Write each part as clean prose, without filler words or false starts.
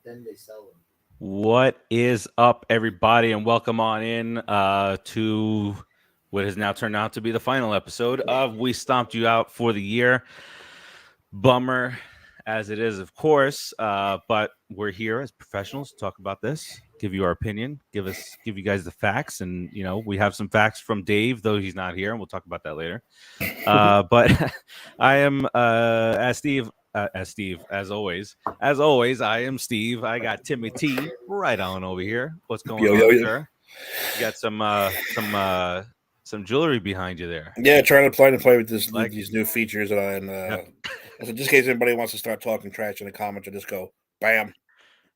then they sell them. What is up, everybody, and welcome on in to what has now turned out to be the final episode of We Stomped You Out for the Year. Bummer as it is, of course, but we're here as professionals to talk about this, give you our opinion, give you guys the facts, and we have some facts from Dave, though he's not here, and we'll talk about that later. But I am as Steve. As always, I am Steve. I got Timmy T right on over here. What's going on, sir? You got some jewelry behind you there. Yeah, trying to play with these new features, and so just in case anybody wants to start talking trash in the comments, I just go bam.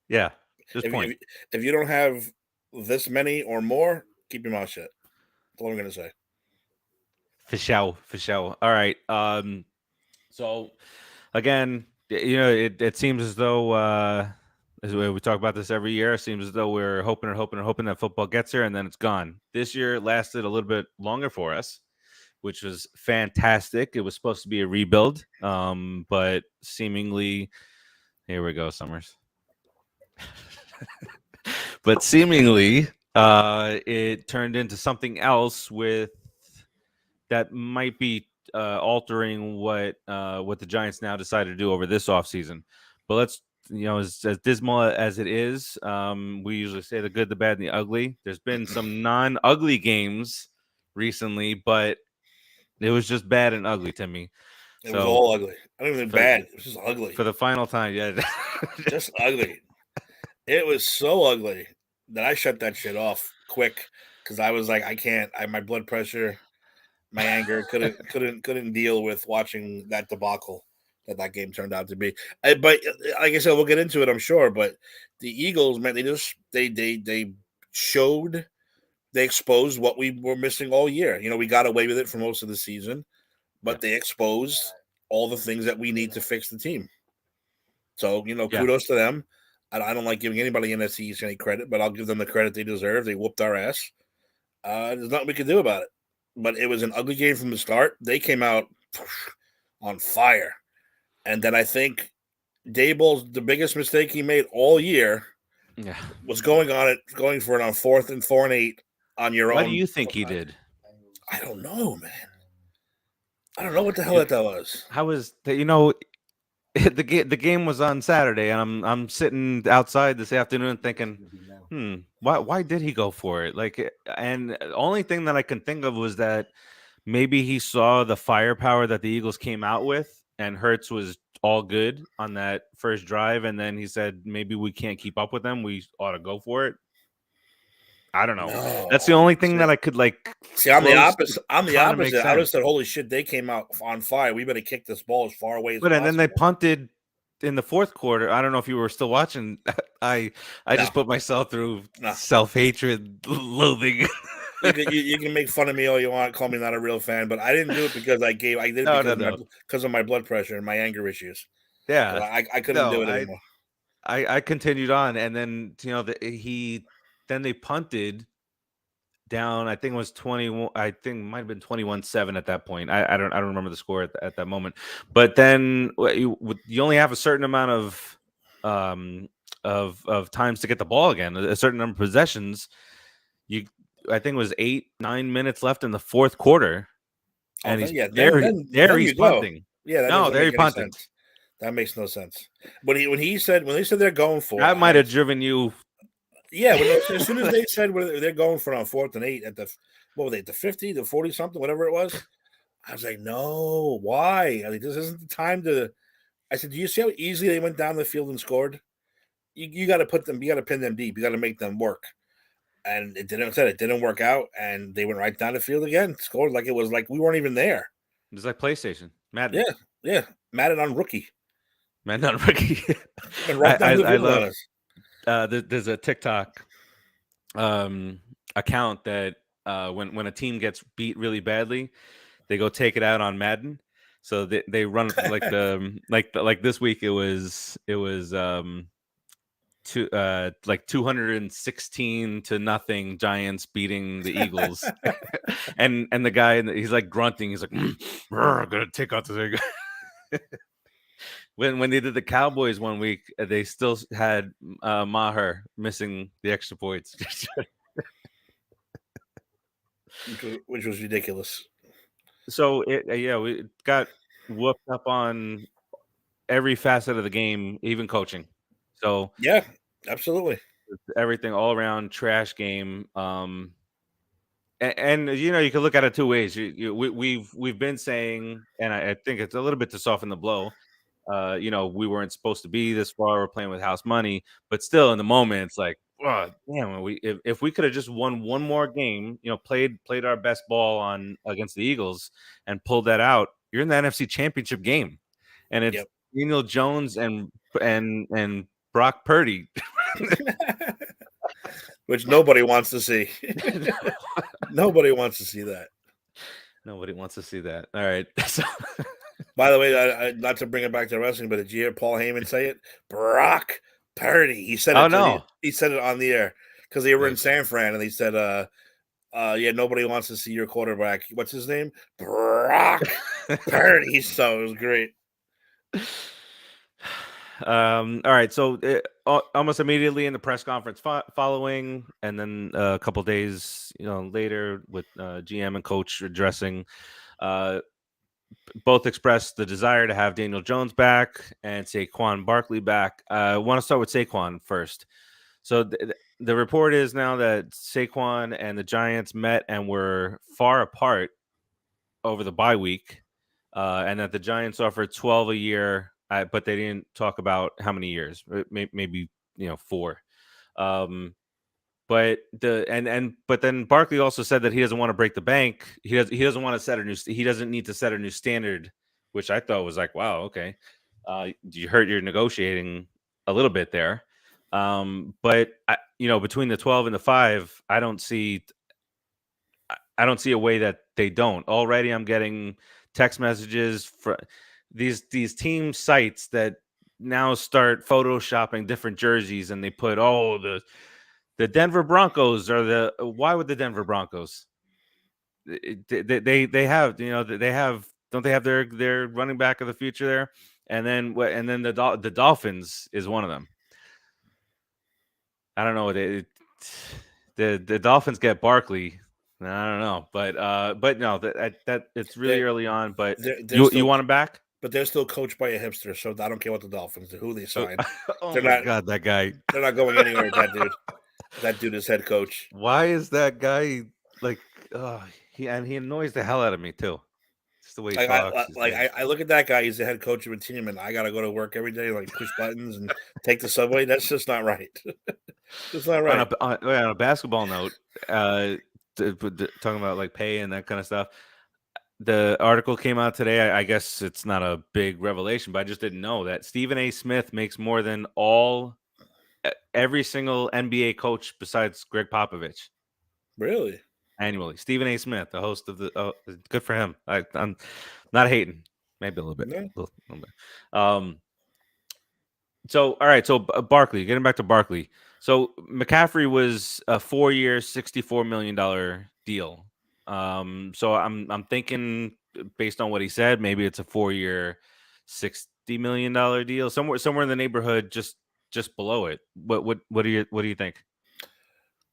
Yeah, if you don't have this many or more, keep your mouth shut. That's all I'm gonna say. For sure. All right. So again, it seems as though as we talk about this every year, it seems as though we're hoping that football gets here, and then it's gone. This year it lasted a little bit longer for us, which was fantastic. It was supposed to be a rebuild, but seemingly, here we go, Summers. But seemingly, it turned into something else that might be altering what the Giants now decided to do over this offseason. But let's, as dismal as it is, we usually say the good, the bad, and the ugly. There's been some non-ugly games recently, but it was just bad and ugly to me. It was all ugly. I don't even bad. It was just ugly. For the final time, yeah. Just ugly. It was so ugly that I shut that shit off quick because I was like, I can't. My blood pressure, my anger couldn't deal with watching that debacle that game turned out to be. But like I said, we'll get into it, I'm sure. But the Eagles, man, they showed, they exposed what we were missing all year. We got away with it for most of the season, but they exposed all the things that we need to fix the team. So kudos to them. I don't like giving anybody in NFC East any credit, but I'll give them the credit they deserve. They whooped our ass. There's nothing we can do about it. But it was an ugly game from the start. They came out on fire. And then I think Daboll, the biggest mistake he made all year was going for it on 4th and 4 and 8 on your own. What do you think he did? I don't know, man. I don't know what the hell that was. How was the game was on Saturday, and I'm sitting outside this afternoon thinking, why did he go for it? And the only thing that I can think of was that maybe he saw the firepower that the Eagles came out with, and Hurts was all good on that first drive, and then he said maybe we can't keep up with them. We ought to go for it. I don't know. No. That's the only thing that I could see. I'm the opposite. I would have said, "Holy shit, they came out on fire. We better kick this ball as far away as possible." And then they punted in the fourth quarter. I don't know if you were still watching. I just put myself through self-hatred, loathing. You can make fun of me all you want, call me not a real fan, but I didn't do it because I did it because of my blood pressure and my anger issues. Yeah, I couldn't do it anymore. I continued on, and then then they punted down. I think it was 21. I think it might have been 21-7 at that point. I don't remember the score at that moment. But then you only have a certain amount of times to get the ball again. A certain number of possessions. I think it was 8-9 minutes left in the fourth quarter, and he's punting. Yeah, there he punted. That makes no sense. When they said they're going for that, might have driven you. Yeah, as soon as they said they're going for it on 4th and 8 at the 50, the 40 something, whatever it was, I was like, no, why? This isn't the time to. I said, do you see how easily they went down the field and scored? You got to put them. You got to pin them deep. You got to make them work. And it didn't work out, and they went right down the field again, scored like it was like we weren't even there. It was like PlayStation, Madden. Yeah, Madden on rookie. Right down the field on us. There's a TikTok account that when a team gets beat really badly, they go take it out on Madden. So they run like this week it was 216-0 Giants beating the Eagles. and the guy, he's like grunting. He's like, I'm gonna take out this. When they did the Cowboys one week, they still had Maher missing the extra points. which was ridiculous. So we got whooped up on every facet of the game, even coaching. So Yeah, absolutely. everything all around trash game. And you know, you can look at it two ways. We've been saying, and I think it's a little bit to soften the blow. You know, we weren't supposed to be this far. We're playing with house money, but still, in the moment, it's like, oh, damn. If we could have just won one more game, you know, played our best ball on against the Eagles and pulled that out, you're in the NFC Championship game, and it's Yep. Daniel Jones and Brock Purdy. Which nobody wants to see. Nobody wants to see that. Nobody wants to see that. All right. So, By the way, I, not to bring it back to wrestling, but did you hear Paul Heyman say it? Brock Purdy. He said it. oh no. He said it on the air because they were in Like, San Fran, and he said, yeah, nobody wants to see your quarterback. What's his name? Brock Purdy. So it was great. All right. So almost immediately in the press conference following, and then a couple days, you know, later with GM and coach addressing, both expressed the desire to have Daniel Jones back and Saquon Barkley back. I want to start with Saquon first. So the report is now that Saquon and the Giants met and were far apart over the bye week, and that the Giants offered 12 a year, but they didn't talk about how many years. Maybe 4. But then Barkley also said that he doesn't want to break the bank. He doesn't want to set a new. He doesn't need to set a new standard, which I thought was like, wow, okay. You hurt your negotiating a little bit there. But between the 12 and the 5, I don't see a way that they don't. Already I'm getting text messages from these team sites that now start photoshopping different jerseys, and they put the Denver Broncos are why would the Denver Broncos? They have don't they have their running back of the future there? And then the Dolphins is one of them. I don't know. The Dolphins get Barkley. I don't know, but no, that it's really early on. But you want him back? But they're still coached by a hipster, so I don't care what the Dolphins do, who they sign. Oh my God, that guy! They're not going anywhere with that dude. That dude is head coach. Why is that guy like? He annoys the hell out of me too. Just the way he talks. I look at that guy. He's the head coach of a team, and I got to go to work every day, like push buttons and take the subway. That's just not right. It's not right. On a basketball note, talking about like pay and that kind of stuff. The article came out today. I guess it's not a big revelation, but I just didn't know that Stephen A. Smith makes more than every single NBA coach besides Greg Popovich. Really? Annually. Stephen A. Smith, the host of the good for him. I'm not hating. Maybe a little bit. No. A little bit. So all right, so Barkley, getting back to Barkley. So McCaffrey was a 4-year, $64 million deal. So I'm thinking based on what he said, maybe it's a 4-year, $60 million deal, somewhere in the neighborhood, just below it. What do you think?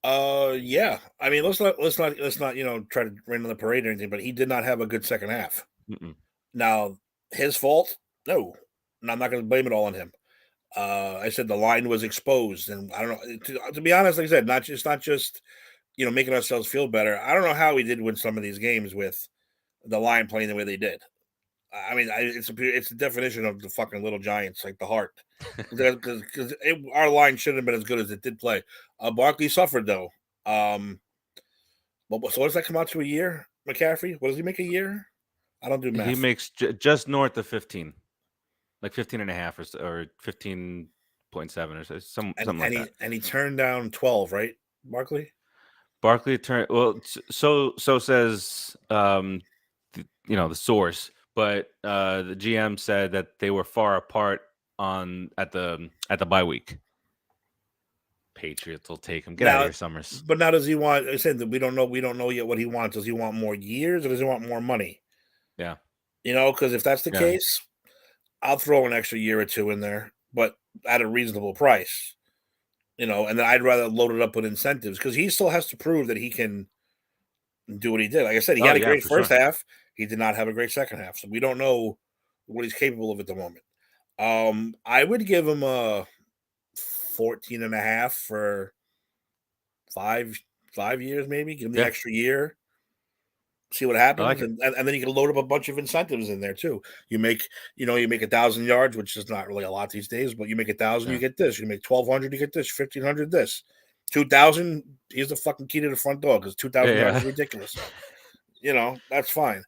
Yeah. I mean, let's not try to rain on the parade or anything, but he did not have a good second half. Mm-mm. Now, his fault? No. And I'm not going to blame it all on him. I said the line was exposed, and I don't know. To be honest, like I said, not just making ourselves feel better. I don't know how we did win some of these games with the line playing the way they did. I mean, it's the definition of the fucking little Giants, like the heart. Because our line shouldn't have been as good as it did play. Barkley suffered though. So what does that come out to a year? McCaffrey, what does he make a year? I don't do math. He makes just north of 15, like 15 and a half or 15.7 or something like that. And he turned down 12, right, Barkley? Barkley turned so says the source, but the GM said that they were far apart at the bye week. Patriots will take him. Get out of here, Summers. But now does he want? I said that we don't know yet what he wants. Does he want more years or does he want more money? Yeah, because if that's the case, I'll throw an extra year or two in there, but at a reasonable price. And then I'd rather load it up with incentives because he still has to prove that he can do what he did. Like I said, he had a yeah, great for first sure. half. He did not have a great second half, so we don't know what he's capable of at the moment. I would give him a 14 and a half for five years, maybe. Give him the Yeah, extra year, see what I like happens, it. and then you can load up a bunch of incentives in there too. You make 1,000 yards, which is not really a lot these days, but you make 1,000, you Yeah, get this. You make 1,200, you get this. 1,500, this. 2,000. Here's the fucking key to the front door because 2,000 yards yeah. is ridiculous. That's fine.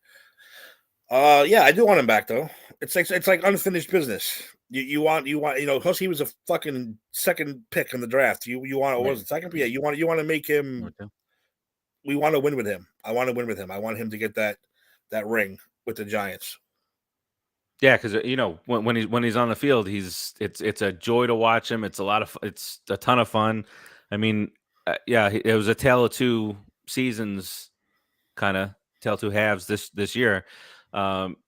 Yeah, I do want him back though. It's like unfinished business. You want because he was a fucking second pick in the draft. You want what Right. was it, second? Yeah, you want to make him. We want to win with him. I want to win with him. I want him to get that ring with the Giants. Yeah, because when he's on the field, it's a joy to watch him. It's a ton of fun. I mean, yeah, it was a tale of two seasons, kind of tale two halves this year.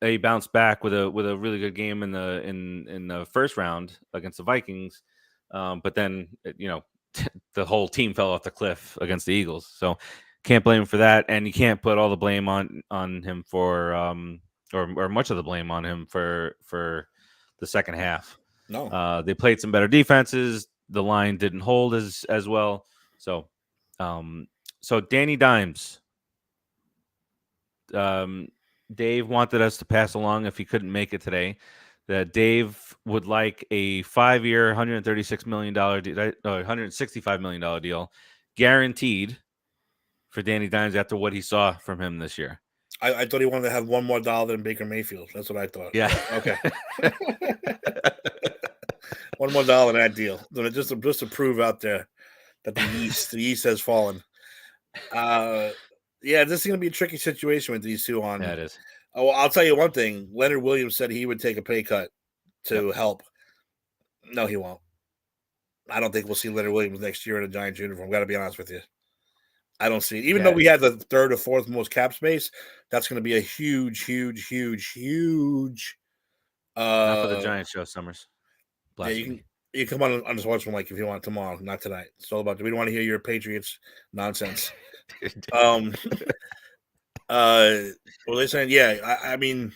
He bounced back with a really good game in the first round against the Vikings, but then the whole team fell off the cliff against the Eagles. So can't blame him for that, and you can't put all the blame on him for or much of the blame on him for the second half. No, They played some better defenses. The line didn't hold as well. So, so Danny Dimes, Dave wanted us to pass along if he couldn't make it today that Dave would like a 5-year, $136 million, $165 million deal, guaranteed for Danny Dimes after what he saw from him this year. I thought he wanted to have one more dollar than Baker Mayfield. That's what I thought. Yeah. Okay. One more dollar in that deal. Just to prove out there that the yeast has fallen. Yeah, this is going to be a tricky situation with these two on. Yeah, it is. Oh, well, I'll tell you one thing. Leonard Williams said he would take a pay cut to help. No, he won't. I don't think we'll see Leonard Williams next year in a Giants uniform. Got to be honest with you. I don't see it. Even though we had the third or fourth most cap space, that's going to be a huge. Not for the Giants, Joe Summers. Blasphemy. You can come on the sports one like if you want tomorrow, not tonight. It's all about. We don't want to hear your Patriots nonsense. What were they saying? Yeah, I mean,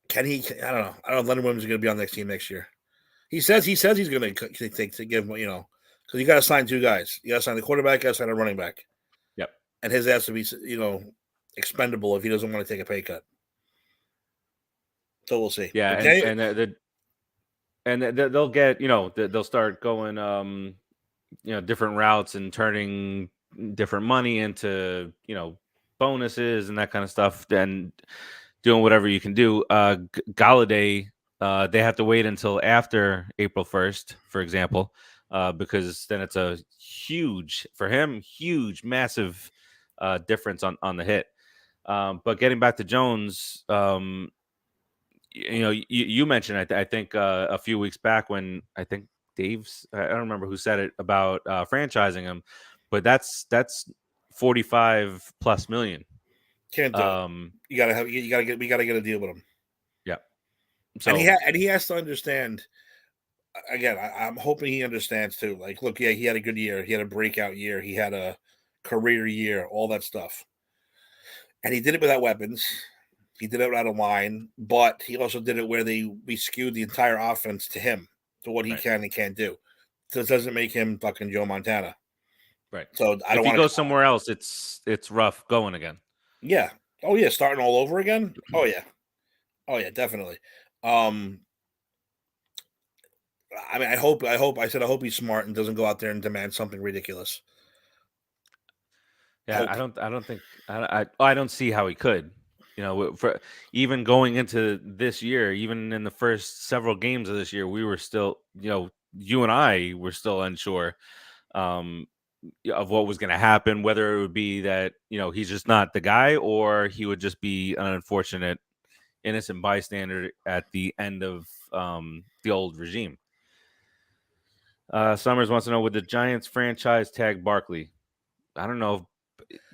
can he? I don't know. I don't know if Leonard Williams is going to be on the next team next year. He says he's going to give because you got to sign two guys. You got to sign the quarterback, you got to sign a running back. Yep. And his has to be expendable if he doesn't want to take a pay cut. So we'll see. Yeah, and they'll get they'll start going different routes and turning different money into bonuses and that kind of stuff, and doing whatever you can do. Galladay, they have to wait until after April 1st, for example, because then it's a huge massive difference on the hit. But getting back to Jones, you mentioned I think a few weeks back when I think Dave's, I don't remember who said it about franchising him, but that's 45 plus million. Can't do it. We gotta get a deal with him. Yeah. So and he has to understand. Again, I'm hoping he understands too. Like, look, yeah, he had a good year. He had a breakout year. He had a career year. All that stuff, and he did it without weapons. He did it without a line, but he also did it where we skewed the entire offense to him, to what he can and can't do. So it doesn't make him fucking Joe Montana. Right. So I don't if want he goes somewhere else, it's rough going again. Yeah. Oh yeah, starting all over again. Oh yeah, definitely. I mean, I hope he's smart and doesn't go out there and demand something ridiculous. Yeah, I don't see how he could. For even going into this year, even in the first several games of this year, we were still, you and I were still unsure of what was going to happen, whether it would be that, he's just not the guy, or he would just be an unfortunate innocent bystander at the end of the old regime. Summers wants to know, would the Giants franchise tag Barkley? I don't know.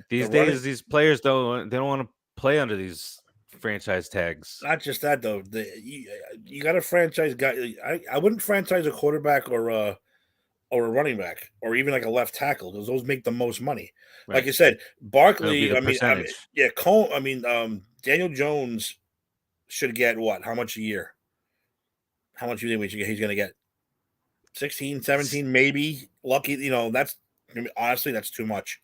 These days, these players they don't want to play under these franchise tags. Not just that though. You got a franchise guy. I wouldn't franchise a quarterback or a running back or even like a left tackle because those make the most money. Right. Like you said, It'll be Barkley. the I mean, percentage. yeah, Daniel Jones should get what? How much a year? How much do you think he's going to get? 16, 17, maybe. Lucky, that's honestly that's too much.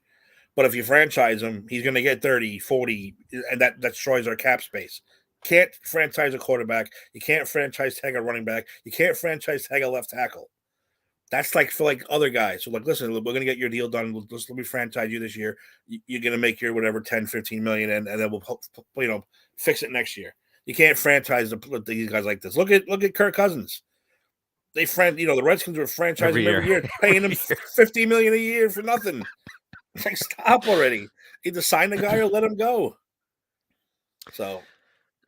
But if you franchise him, he's going to get 30, 40, and that destroys our cap space. Can't franchise a quarterback. You can't franchise tag a running back. You can't franchise tag a left tackle. That's like for like other guys. So like, listen, we're going to get your deal done. Let me franchise you this year. You're going to make your whatever 10, 15 million, and then we'll fix it next year. You can't franchise these guys like this. Look at Kirk Cousins. The Redskins were franchising him every year, paying him $50 million a year for nothing. Like, stop already. Either sign the guy or let him go. So,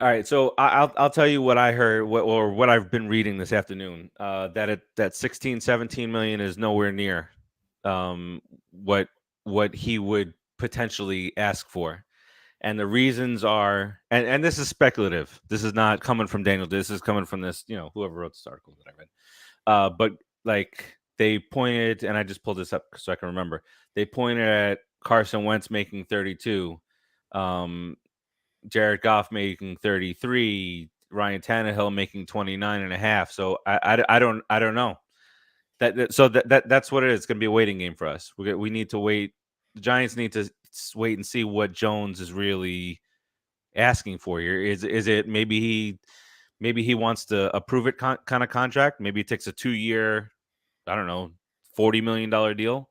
all right. So I'll tell you what I heard, what I've been reading this afternoon. That 16, 17 million is nowhere near what he would potentially ask for. And the reasons are, and this is speculative. This is not coming from Daniel. This is coming from this, whoever wrote this article that I read. But like they pointed, and I just pulled this up so I can remember. They pointed at Carson Wentz making 32, Jared Goff making 33, Ryan Tannehill making 29 and a half. So I don't know. That's what it is. It's going to be a waiting game for us. We need to wait. The Giants need to wait and see what Jones is really asking for here. Is it maybe he wants to approve it kind of contract? Maybe it takes a 2-year, I don't know, $40 million deal.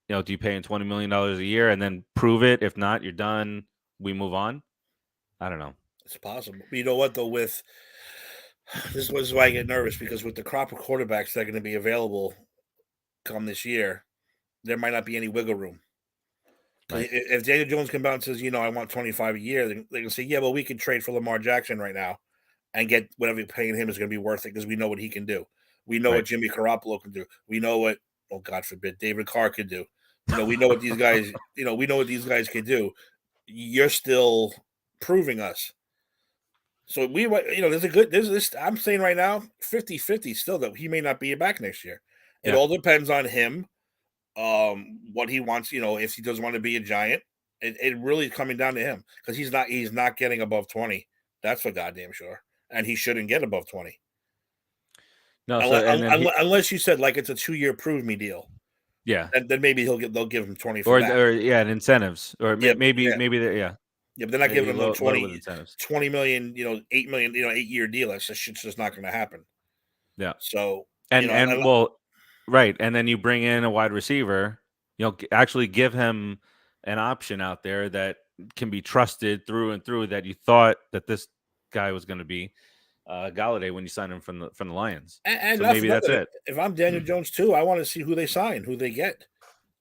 Do you pay him $20 million a year and then prove it? If not, you're done. We move on. I don't know. It's possible. But you know what though? This is why I get nervous because with the crop of quarterbacks that are going to be available come this year, there might not be any wiggle room. Right. If Daniel Jones comes out and says, I want 25 a year, they can say, yeah, well, we can trade for Lamar Jackson right now and get whatever you're paying him is going to be worth it because we know what he can do. We know what Jimmy Garoppolo can do. We know what, oh God forbid, David Carr can do. We know what these guys, we know what these guys can do. You're still proving us. So there's this. I'm saying right now, 50-50 still that he may not be back next year. It all depends on him. What he wants, if he doesn't want to be a Giant, it really is coming down to him because he's not getting above 20. That's for goddamn sure, and he shouldn't get above 20. No, unless you said like it's a 2-year prove me deal. Yeah, and then maybe they'll give him 20 for that. Or and incentives, or maybe Yeah, but they're not giving him 20 million, 8 million, 8-year deal. That's just not going to happen. Yeah. So right, and then you bring in a wide receiver, actually give him an option out there that can be trusted through and through. That you thought that this guy was going to be Galladay when you signed him from the Lions. And so maybe that's it. If I'm Daniel Jones too, I want to see who they sign, who they get.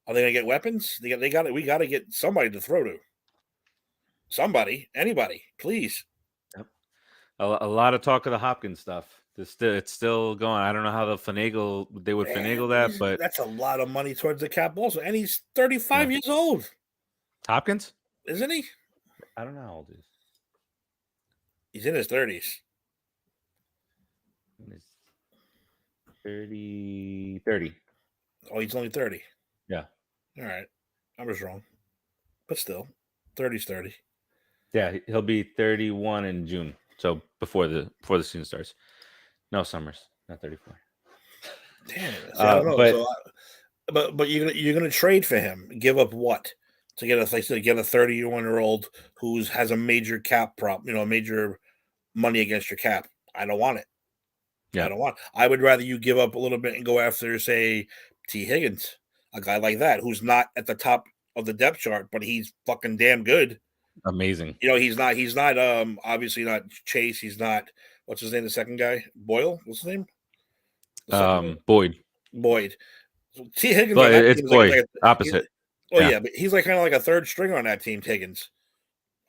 Are they going to get weapons? We got to get somebody to throw to. Somebody, anybody, please. Yep. A lot of talk of the Hopkins stuff. It's still going. I don't know how they would finagle that, but that's a lot of money towards the cap also. And he's 35 years old. Hopkins? Isn't he? I don't know how old he is. He's in his 30s. 30. Oh, he's only 30. Yeah. All right. I was wrong. But still, 30's 30. Yeah, he'll be 31 in June. So before the season starts. No, Summers, not 34. Damn. I don't know. But you're gonna trade for him. Give up what to get a 31-year-old who has a major cap major money against your cap. I don't want it. Yeah. I would rather you give up a little bit and go after, say, T. Higgins, a guy like that who's not at the top of the depth chart, but he's fucking damn good. Amazing. He's not obviously not Chase. He's not, what's his name? The second guy, Boyle. What's his name? Boyd. So T. Higgins. It's Boyd. Opposite. Yeah, but he's like kind of like a third stringer on that team. Higgins.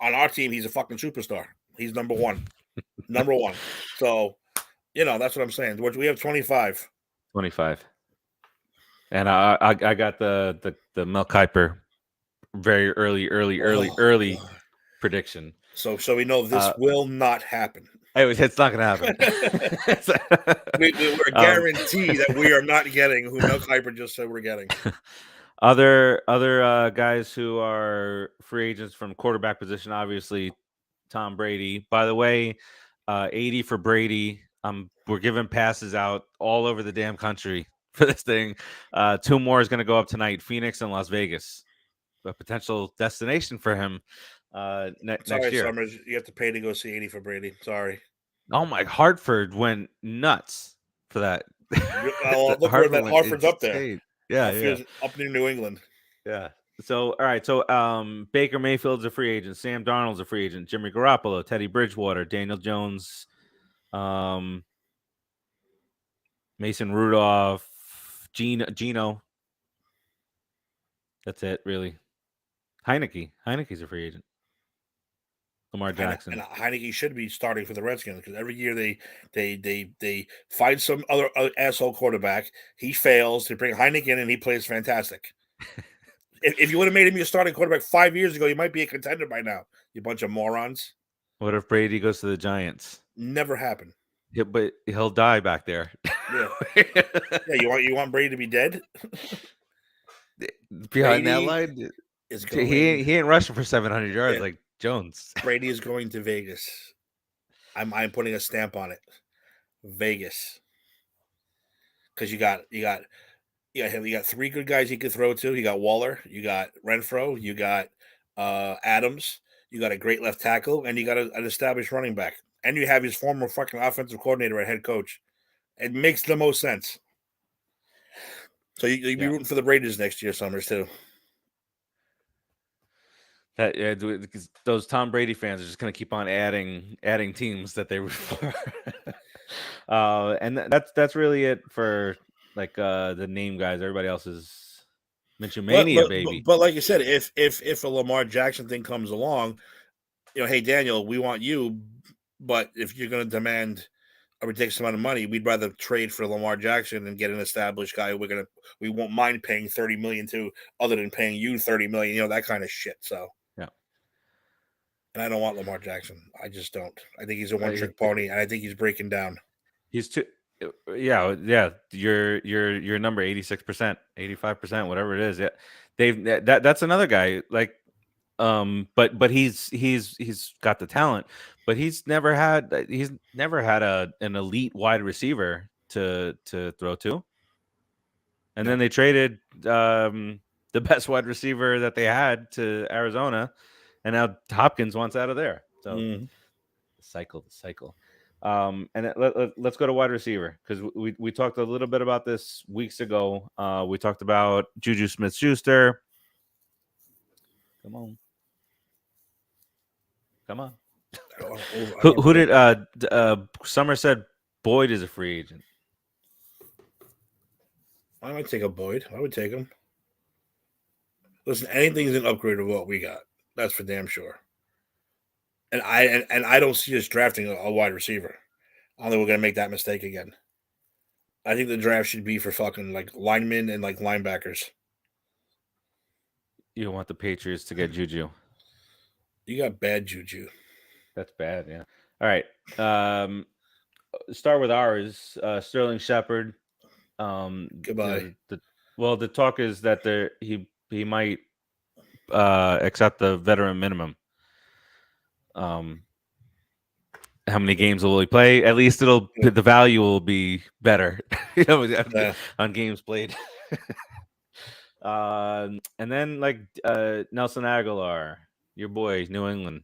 On our team, he's a fucking superstar. He's number one. Number one. So, that's what I'm saying. We have 25. 25. And I got the Mel Kiper very early prediction. So we know this will not happen. It's not going to happen. We're guaranteed that we are not getting who Mel Kiper just said we're getting. Other guys who are free agents from quarterback position, obviously Tom Brady. By the way, 80 for Brady. We're giving passes out all over the damn country for this thing. 2 more is going to go up tonight: Phoenix and Las Vegas, a potential destination for him next Sorry, year. Summers, you have to pay to go see 80 for Brady. Sorry. Oh my! Hartford went nuts for that. Look where that Hartford's up there. Yeah. Up near New England. Yeah. So, all right. So, Baker Mayfield's a free agent. Sam Darnold's a free agent. Jimmy Garoppolo, Teddy Bridgewater, Daniel Jones, Mason Rudolph, Gino. That's it, really. Heineke's a free agent. Lamar Jackson. And Heineke should be starting for the Redskins because every year they find some other asshole quarterback. He fails. They bring Heineke in and he plays fantastic. If you would have made him your starting quarterback 5 years ago, you might be a contender by now. You bunch of morons. What if Brady goes to the Giants? Never happened. Yeah, but he'll die back there. Yeah. You want Brady to be dead? Behind that line, he ain't rushing for 700 yards like Jones. Brady is going to Vegas. I'm putting a stamp on it. Vegas. Because you got 3 good guys he could throw to. You got Waller, you got Renfro, you got Adams, you got a great left tackle, and you got an established running back. And you have his former fucking offensive coordinator and head coach. It makes the most sense. So you'd be rooting for the Raiders next year, Summers, too. Because those Tom Brady fans are just going to keep on adding teams that they root for. And that's really it for like the name guys. Everybody else is Minshew Mania, baby. But like you said, if a Lamar Jackson thing comes along, hey Daniel, we want you, but if you're going to demand a ridiculous amount of money, we'd rather trade for Lamar Jackson and get an established guy. We won't mind paying $30 million to, other than paying you $30 million. That kind of shit. So yeah. And I don't want Lamar Jackson. I just don't. I think he's a one-trick pony, and I think he's breaking down. He's too. Yeah. Your number 86%, 85%, whatever it is. Yeah, that's another guy. Like, but he's got the talent, but he's never had an elite wide receiver to throw to. And then they traded the best wide receiver that they had to Arizona, and now Hopkins wants out of there. So the cycle. And let's go to wide receiver, because we talked a little bit about this weeks ago. We talked about Juju Smith-Schuster. Come on. Who did Summer said Boyd is a free agent? I might take a Boyd. I would take him. Listen, anything's an upgrade of what we got. That's for damn sure. And I don't see us drafting a wide receiver. I don't think we're gonna make that mistake again. I think the draft should be for fucking like linemen and like linebackers. You don't want the Patriots to get Juju. You got bad juju. That's bad, yeah. All right. Start with ours. Sterling Shepard. Goodbye. The talk is that he might accept the veteran minimum. How many games will he play? At least the value will be better, on games played. And then like Nelson Aguilar, your boy, New England.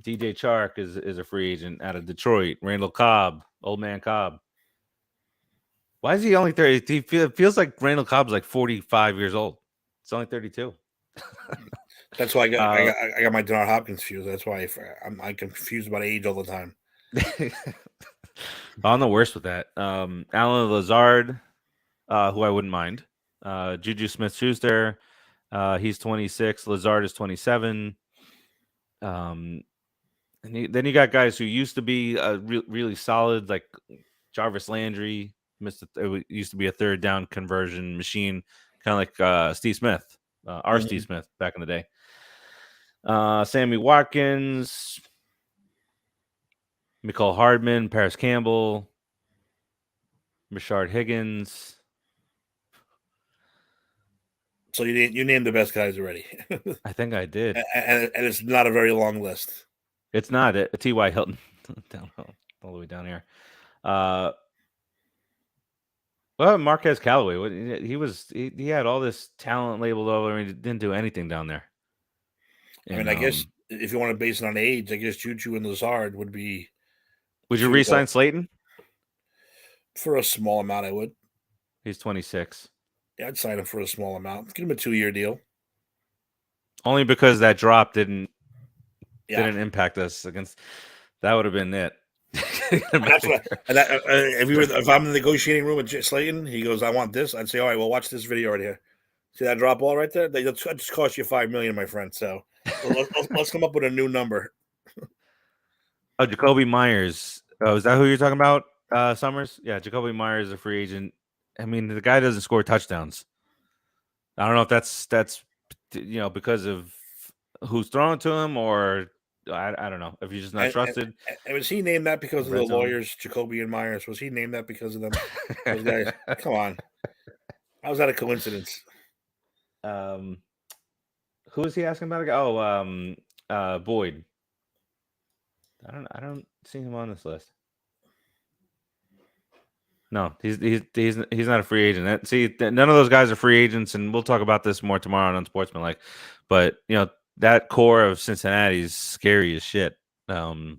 DJ Chark is a free agent out of Detroit. Randall Cobb, old man Cobb. Why is he only 30? It feels like Randall Cobb's like 45 years old. It's only 32. That's why I got my Denard Hopkins fuse. That's why I'm confused about age all the time. I'm the worst with that. Alan Lazard, who I wouldn't mind. Juju Smith-Schuster, he's 26. Lazard is 27. And then you got guys who used to be really solid, like Jarvis Landry. It used to be a third down conversion machine, kind of like Steve Smith, Steve Smith back in the day. Sammy Watkins, Mecole Hardman, Paris Campbell, Rashard Higgins. So you named the best guys already. I think I did. and it's not a very long list. It's not a T.Y. Hilton down all the way down here. Well, Marquez Callaway, he had all this talent labeled over, and he didn't do anything down there. I guess if you want to base it on age, I guess Juju and Lazard would be. Would you re-sign Slayton? For a small amount, I would. He's 26. Yeah, I'd sign him for a small amount. Give him a 2-year deal. Only because that drop didn't impact us against. That would have been it. That's what. If I'm in the negotiating room with Slayton, he goes, "I want this." I'd say, "All right, well, watch this video right here. See that drop ball right there? That just cost you $5 million, my friend. So let's come up with a new number." Oh, Jacoby Myers. Oh, is that who you're talking about, Summers? Yeah, Jacoby Myers is a free agent. I mean, the guy doesn't score touchdowns. I don't know if that's because of who's throwing to him, or I don't know if you're just not trusted. And was he named that because of the lawyers, Jacoby and Myers? Was he named that because of them? Those guys? Come on. How was that a coincidence? Who is he asking about? Oh, Boyd. I don't see him on this list. No, he's not a free agent. See, none of those guys are free agents, and we'll talk about this more tomorrow on Unsportsmanlike. But that core of Cincinnati is scary as shit. Go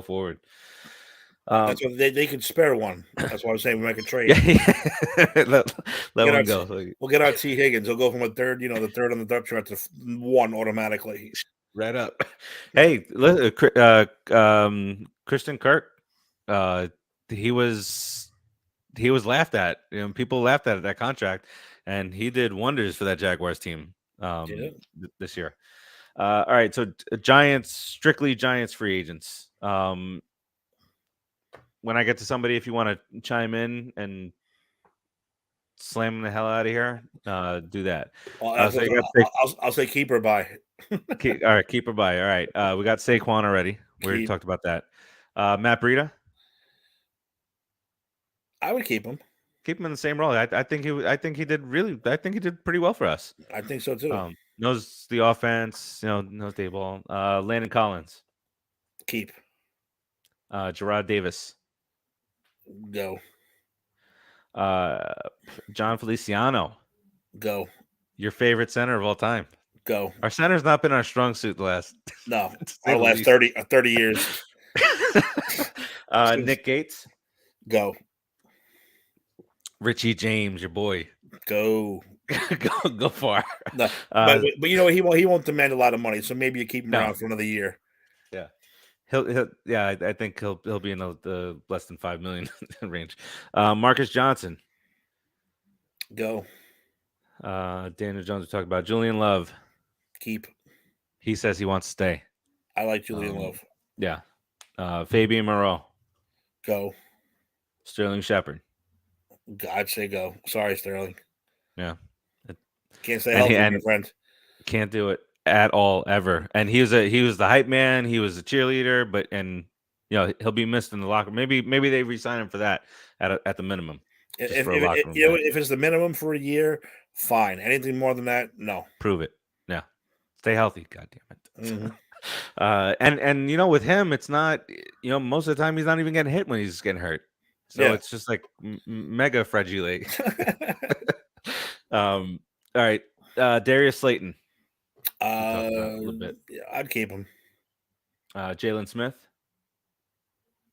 forward. That's what they could spare one. That's why I was saying we make a trade. let one go. We'll get our T. Higgins. He'll go from a third, the third on the depth chart to 1 automatically. Right up. Hey, Christian Kirk. He was laughed at. People laughed at that contract, and he did wonders for that Jaguars team this year. All right, so strictly Giants free agents. When I get to somebody, if you want to chime in and slam the hell out of here, do that. Well, I'll say keeper buy. All right, keeper buy. All right, we got Saquon already. We already talked about that. Matt Breida. I would keep him. Keep him in the same role. I think he did pretty well for us. I think so too. Knows the offense. Knows Daboll. Landon Collins. Keep. Gerard Davis. Go. John Feliciano. Go. Your favorite center of all time. Go. Our center's not been our strong suit the last. No, our last 30 years. Nick Gates. Go. Richie James, your boy. Go. go far. No, but he won't demand a lot of money, so maybe you keep him around for another year. Yeah. I think he'll be in the less than $5 million range. Marcus Johnson. Go. Daniel Jones, we talked about. Julian Love. Keep. He says he wants to stay. I like Julian Love. Yeah. Fabian Moreau. Go. Sterling Shepard. I'd say go. Sorry, Sterling. Yeah. Can't say healthy, my friend. Can't do it at all, ever. And he was the hype man. He was a cheerleader, but he'll be missed in the locker room. Maybe they re-sign him for that at the minimum. If it's the minimum for a year, fine. Anything more than that, no. Prove it. Yeah. Stay healthy. God damn it. Mm-hmm. And with him, it's not. Most of the time he's not even getting hit when he's getting hurt. So it's just like mega fragile. All right, Darius Slayton. A little bit. Yeah, I'd keep him. Jalen Smith.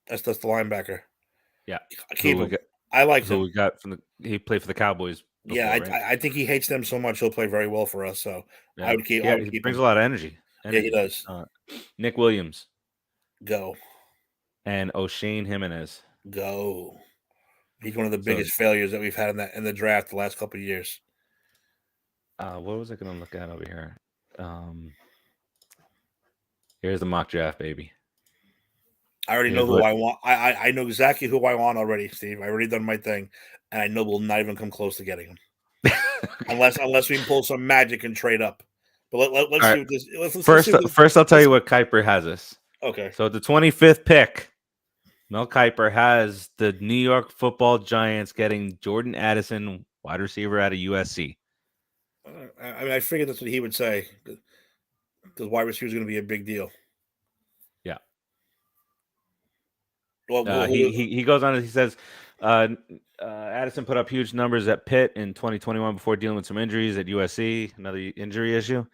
That's the linebacker. Yeah, keep him. I like him. We got he played for the Cowboys. Before, right? I think he hates them so much he'll play very well for us. So I would keep. He brings a lot of energy. Yeah, he does. Nick Williams. Go. And O'Shane Jimenez. Go. He's one of the biggest failures that we've had in the draft the last couple of years. What was I going to look at over here? Here's the mock draft, baby. I already know who I want. I know exactly who I want already, Steve. I already done my thing, and I know we'll not even come close to getting him, unless we pull some magic and trade up. But let's All see right. what this. Let's First, see what first, I'll tell you what Kiper has us. Okay. So the 25th pick, Mel Kiper has the New York Football Giants getting Jordan Addison, wide receiver out of USC. I mean, I figured that's what he would say. Because wide receiver is going to be a big deal. Yeah. Well, He goes on. He says, Addison put up huge numbers at Pitt in 2021 before dealing with some injuries at USC, another injury issue.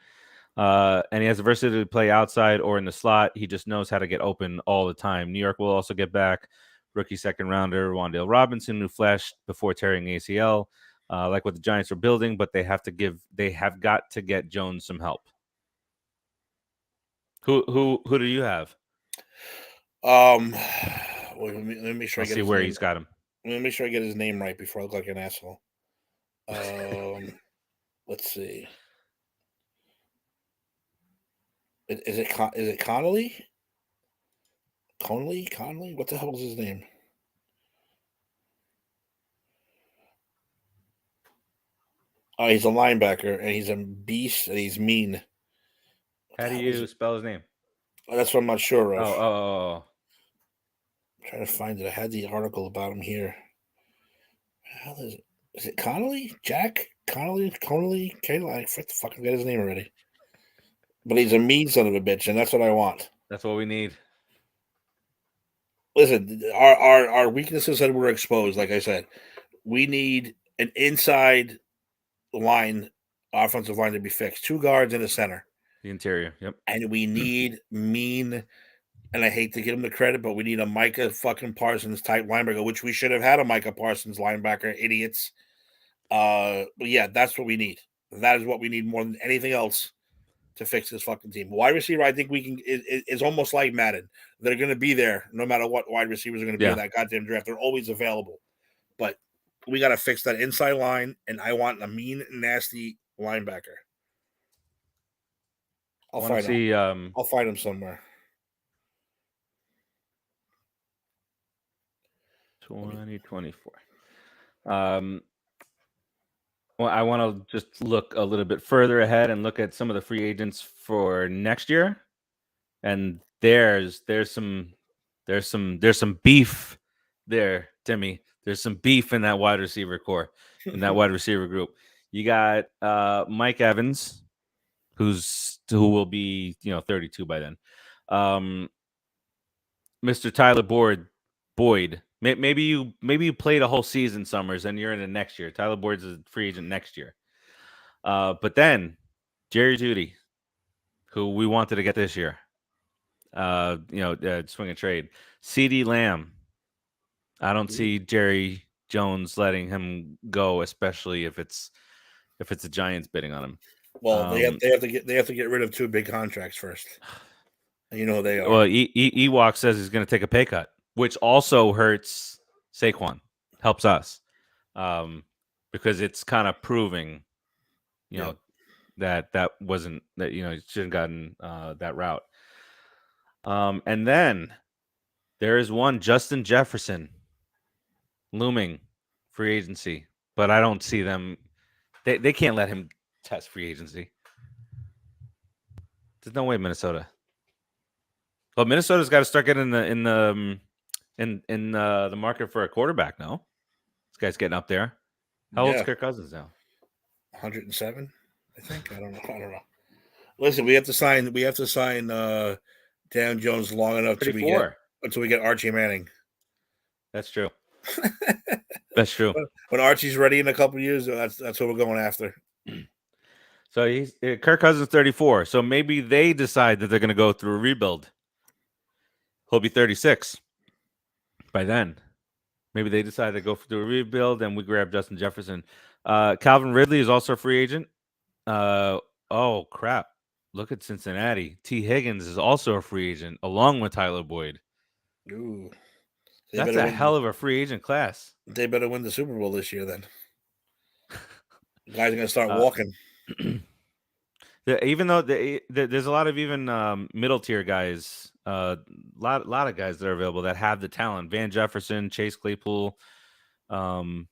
And he has the versatility to play outside or in the slot. He just knows how to get open all the time. New York will also get back rookie second rounder Wan'Dale Robinson, who flashed before tearing ACL, like what the Giants are building, but they have got to get Jones some help. Who do you have? Wait, let me make sure I'll I get see his where name. he's got him. Let me make sure I get his name right before I look like an asshole. Let's see. Is it Connolly? Conley? What the hell is his name? Oh, he's a linebacker, and he's a beast, and he's mean. How do you spell his name? That's what I'm not sure of. Oh. I'm trying to find it. I had the article about him here. How is it? Is it Connolly? Jack? Connolly? Kayla? I forget the fuck, I got his name already. But he's a mean son of a bitch, and that's what I want. That's what we need. Listen, our weaknesses that were exposed, like I said, we need an inside line, offensive line to be fixed. 2 guards and a center. The interior, yep. And we need mean, and I hate to give him the credit, but we need a Micah fucking Parsons type linebacker, which we should have had a Micah Parsons linebacker, idiots. But yeah, that's what we need. That is what we need more than anything else to fix this fucking team. Wide receiver, I think we can is almost like Madden. They're going to be there no matter what wide receivers are going to be in that goddamn draft. They're always available. But we got to fix that inside line, and I want a mean, nasty linebacker. I'll find him somewhere. 2024. Well, I want to just look a little bit further ahead and look at some of the free agents for next year. And there's some beef there, Timmy. There's some beef in that wide receiver core, in that wide receiver group. You got Mike Evans, who will be 32 by then. Mr. Tyler Boyd. Maybe you played a whole season, Summers, and you're in the next year. Tyler Boyd's a free agent next year. But then Jerry Jeudy, who we wanted to get this year. Swing and trade. CeeDee Lamb. I don't see Jerry Jones letting him go, especially if it's the Giants bidding on him. Well, they have to get rid of 2 big contracts first. And you know who they are. Well, Ewok says he's going to take a pay cut, which also hurts Saquon. Helps us, because it's kind of proving, that wasn't that he shouldn't have gotten that route. And then there is one Justin Jefferson looming free agency, but I don't see them. They can't let him test free agency. There's no way, Minnesota. Well, Minnesota's got to start getting in the market for a quarterback. No, this guy's getting up there. How old's Kirk Cousins now? 107, I think. I don't know. Listen, we have to sign Dan Jones long enough until we get Archie Manning. That's true. That's true. When Archie's ready in a couple of years, that's what we're going after. So he's Kirk Cousins 34. So maybe they decide that they're going to go through a rebuild. He'll be 36 by then. Maybe they decide to go through a rebuild, and we grab Justin Jefferson. Calvin Ridley is also a free agent. Oh crap! Look at Cincinnati. T. Higgins is also a free agent, along with Tyler Boyd. Ooh, that's a hell of a free agent class. They better win the Super Bowl this year, then. Guys are gonna start walking. Even though there's a lot of even middle tier guys, lot of guys that are available that have the talent. Van Jefferson, Chase Claypool, Chenault,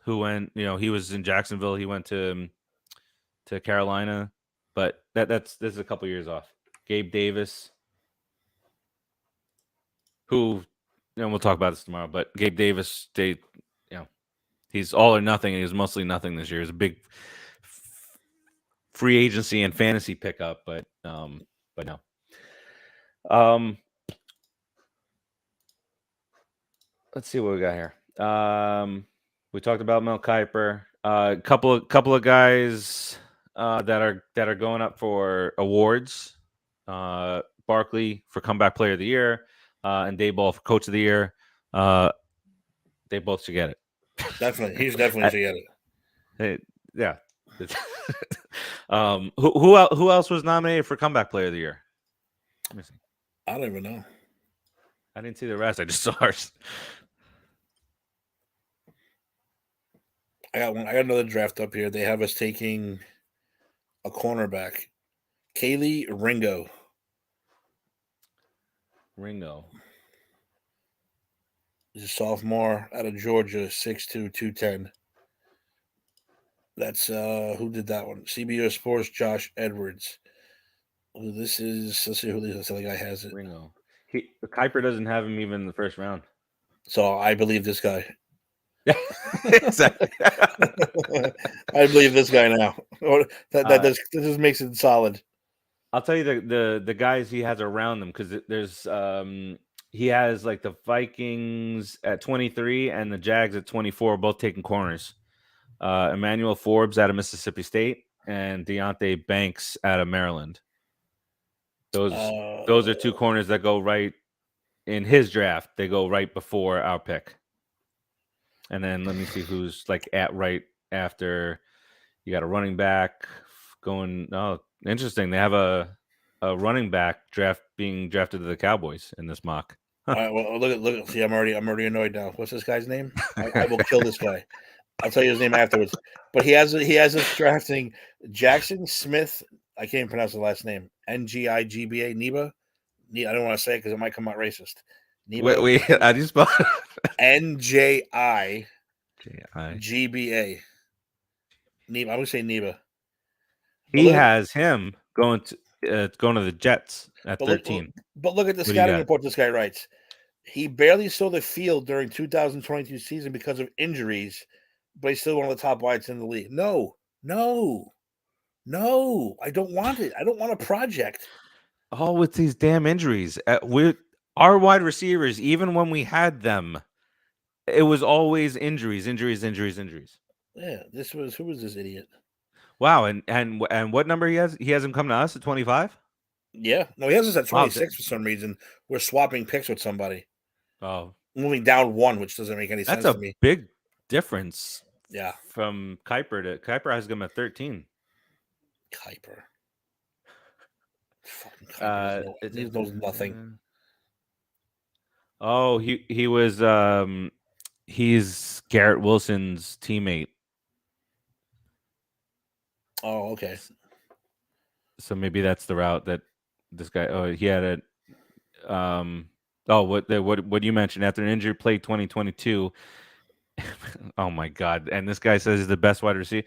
who went, he was in Jacksonville. He went to to Carolina, but this is a couple years off. Gabe Davis, who, we'll talk about this tomorrow, but Gabe Davis, he's all or nothing, and he was mostly nothing this year. He's a big free agency and fantasy pickup, but no. Let's see what we got here. We talked about Mel Kiper. Couple of guys that are going up for awards. Barkley for comeback player of the year, and Daboll for coach of the year. They both should get it. Definitely, he's definitely should get it. Yeah. Who else was nominated for comeback player of the year? Let me see. I don't even know. I didn't see the rest. I just saw ours. I got another draft up here. They have us taking a cornerback, Kaylee Ringo. He's a sophomore out of Georgia, 6'2", 210. That's who did that one? CBS Sports, Josh Edwards. This is, let's see who this other guy has it. Ringo. Kiper doesn't have him even in the first round. So I believe this guy. Exactly. I believe this guy now. That just makes it solid. I'll tell you the guys he has around them, because there's he has like the Vikings at 23 and the Jags at 24, both taking corners. Emmanuel Forbes out of Mississippi State and Deonte Banks out of Maryland. Those are two corners that go right in his draft. They go right before our pick. And then let me see who's like at right after. You got a running back going. Oh, interesting. They have a running back being drafted to the Cowboys in this mock. All right, well, look. See, I'm already annoyed now. What's this guy's name? I will kill this guy. I'll tell you his name afterwards. But he has us drafting Jackson Smith. I can't even pronounce the last name. Ngigba Neba. I don't want to say it because it might come out racist. Neba. Wait, how do you spell NJIGBA. Neba. I'm gonna say Neba. He has him going to the Jets at 13. But look at the scouting report this guy writes. He barely saw the field during 2022 season because of injuries, but he's still one of the top wides in the league. No, I don't want it. I don't want a project. Oh, with these damn injuries. Our wide receivers, even when we had them, it was always injuries. Yeah, who was this idiot? Wow, and what number he has? He has him come to us at 25? Yeah. No, he has us at 26 for some reason. We're swapping picks with somebody. Oh. Moving down one, which doesn't make any sense to me. That's a big difference. Yeah. From Kiper has him at 13. Kiper. Fucking Kiper. He knows nothing. Oh, he was he's Garrett Wilson's teammate. Oh, okay. So maybe that's the route that this guy. Oh, he had a. What you mentioned after an injury, played 2022. Oh my God! And this guy says he's the best wide receiver.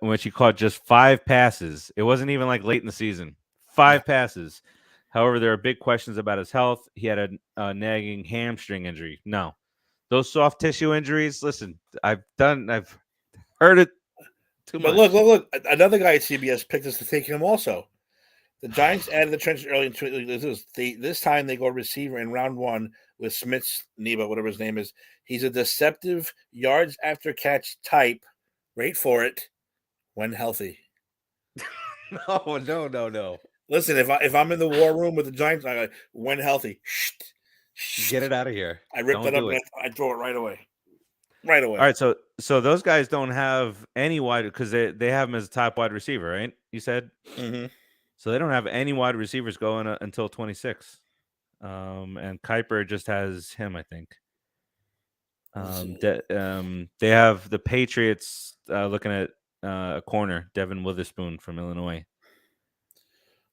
Which he caught just 5 passes. It wasn't even like late in the season. 5 passes. However, there are big questions about his health. He had a nagging hamstring injury. No, those soft tissue injuries. Listen, I've heard it too much. But look! Another guy at CBS picked us to take him also. The Giants added the trenches early in this time they go receiver in round 1 with Smith's Neba, whatever his name is. He's a deceptive yards after catch type. Wait for it. When healthy. No. Listen, if I'm in the war room with the Giants, I go, when healthy. Shh. Get it out of here. I rip that up and I throw it right away. Right away. All right, so those guys don't have any wide because they have him as a top wide receiver, right? You said. Mm-hmm. So they don't have any wide receivers going until 26. And Kiper just has him, I think. They have the Patriots looking at a corner, Devin Witherspoon from Illinois.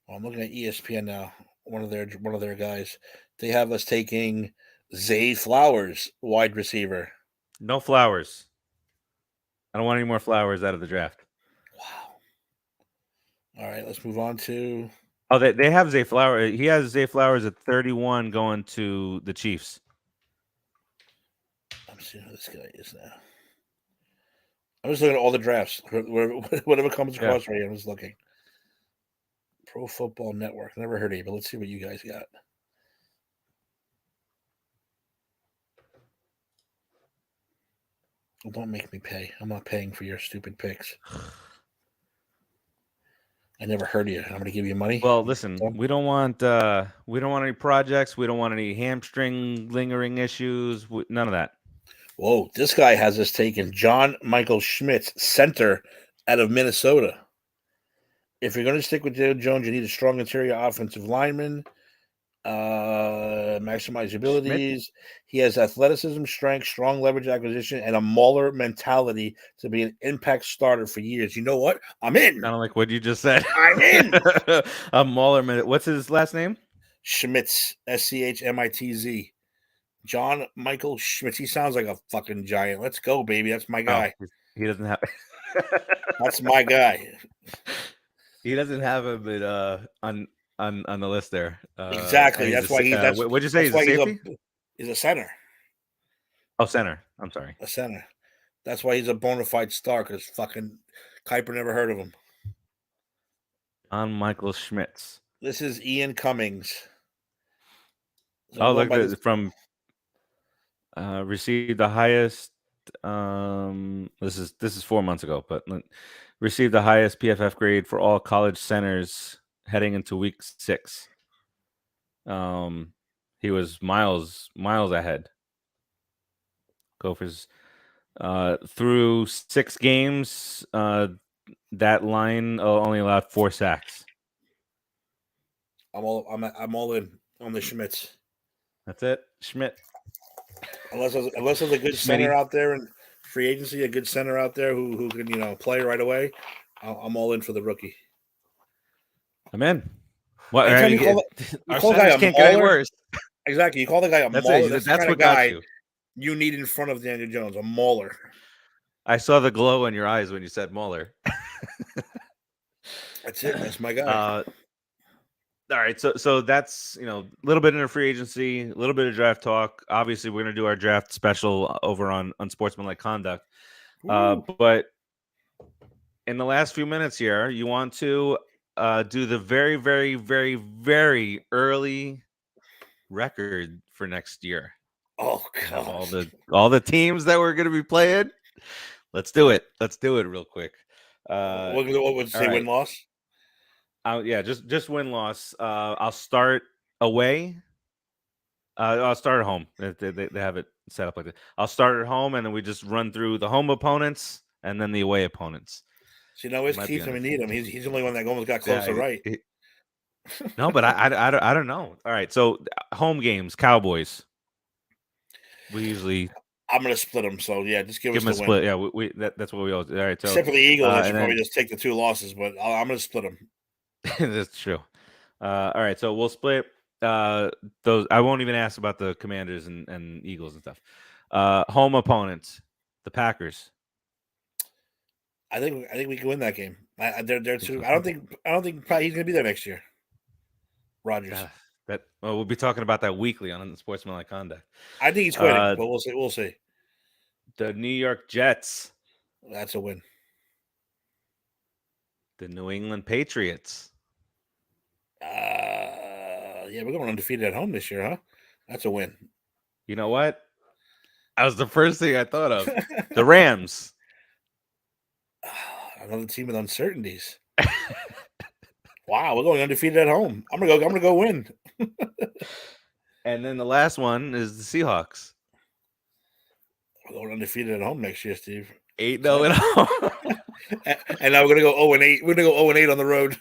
Well, I'm looking at ESPN now. One of their guys. They have us taking Zay Flowers, wide receiver. No Flowers. I don't want any more Flowers out of the draft. Wow. All right, let's move on to. Oh, they have Zay Flowers. He has Zay Flowers at 31 going to the Chiefs. I'm seeing who this guy is now. I'm just looking at all the drafts. Whatever comes across right here, I'm just looking. Pro Football Network. Never heard of you, but let's see what you guys got. Well, don't make me pay. I'm not paying for your stupid picks. I never heard of you. I'm going to give you money. Well, listen, we don't want any projects. We don't want any hamstring lingering issues. None of that. Whoa, this guy has us taken. John Michael Schmitz, center out of Minnesota. If you're going to stick with Daniel Jones, you need a strong interior offensive lineman. Maximize abilities. Schmidt. He has athleticism, strength, strong leverage acquisition, and a mauler mentality to be an impact starter for years. You know what? I'm in. Kind of like what you just said. I'm in. A mauler. What's his last name? Schmitz. SCHMITZ. John Michael Schmitz. He sounds like a fucking giant. Let's go, baby. That's my guy. Oh, he doesn't have. That's my guy. He doesn't have him on the list there. Exactly. That's why he's. What'd you say? He's a safety. He's a center. Oh, center. I'm sorry. A center. That's why he's a bona fide star. Because fucking Kiper never heard of him. On Michael Schmitz. This is Ian Cummings. So look, from received the highest. This is 4 months ago, but received the highest PFF grade for all college centers heading into week 6. He was miles ahead. Gophers through 6 games. That line only allowed 4 sacks. I'm all in on the Schmitz. That's it, Schmidt. Unless there's a good center out there in free agency, a good center out there who can play right away, I'm all in for the rookie. I'm in. What? You call the guy a mauler? Exactly. You call the guy a mauler. That's the kind of guy you need in front of Daniel Jones, a mauler. I saw the glow in your eyes when you said mauler. That's it. That's my guy. All right, so that's a little bit in free agency, a little bit of draft talk. Obviously, we're gonna do our draft special over on Unsportsmanlike Conduct. But in the last few minutes here, you want to do the very, very, very, very early record for next year. Oh god! All the teams that we're gonna be playing. Let's do it. Let's do it real quick. What would you say? Win loss? Yeah, just win loss. I'll start away. I'll start at home. They have it set up like that. I'll start at home, and then we just run through the home opponents and then the away opponents. So where's Keith when we need him? He's the only one that almost got close to right. No, but I don't know. All right, so home games, Cowboys. We usually. I'm gonna split them. So yeah, just give us the win. Split. Yeah, that's what we always. All right, so except for the Eagles, I should probably just take the 2 losses, but I'm gonna split them. That's true. All right, so we'll split those. I won't even ask about the Commanders and Eagles and stuff. Home opponents, the Packers. I think we can win that game. They're too. I don't think probably he's gonna be there next year. Rodgers. We'll be talking about that weekly on Sportsmanlike Conduct. I think he's quitting, but we'll see. We'll see. The New York Jets. That's a win. The New England Patriots. Yeah, we're going undefeated at home this year, huh? That's a win. You know what? That was the first thing I thought of. The Rams. Another team with uncertainties. Wow, we're going undefeated at home. I'm gonna go win. And then the last one is the Seahawks. We're going undefeated at home next year, Steve. 8-0 at home. And now we're gonna go 0-8. We're gonna go 0-8 on the road.